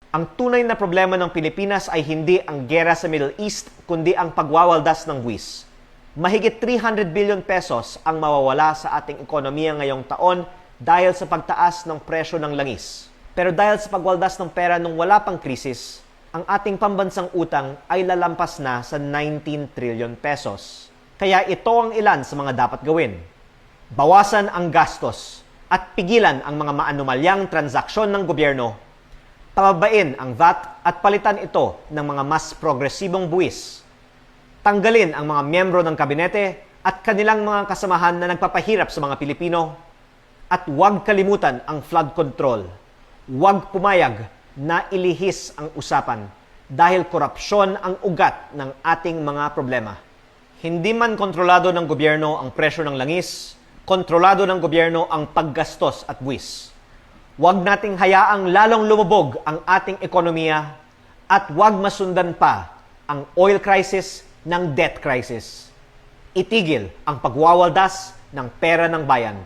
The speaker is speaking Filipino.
Ang tunay na problema ng Pilipinas ay hindi ang giyera sa Middle East, kundi ang pagwawaldas ng buwis. Mahigit 300 billion pesos ang mawawala sa ating ekonomiya ngayong taon dahil sa pagtaas ng presyo ng langis. Pero dahil sa pagwaldas ng pera nung wala pang krisis, ang ating pambansang utang ay lalampas na sa 19 trillion pesos. Kaya ito ang ilan sa mga dapat gawin. Bawasan ang gastos at pigilan ang mga maanumalyang transaksyon ng gobyerno. Pababain ang VAT at palitan ito ng mga mas progresibong buwis. Tanggalin ang mga miyembro ng kabinete at kanilang mga kasamahan na nagpapahirap sa mga Pilipino. At huwag kalimutan ang flood control. Huwag pumayag na ilihis ang usapan dahil korupsyon ang ugat ng ating mga problema. Hindi man kontrolado ng gobyerno ang presyo ng langis, kontrolado ng gobyerno ang paggastos at buwis. Huwag nating hayaang lalong lumubog ang ating ekonomiya at huwag masundan pa ang oil crisis ng debt crisis. Itigil ang pagwawaldas ng pera ng bayan.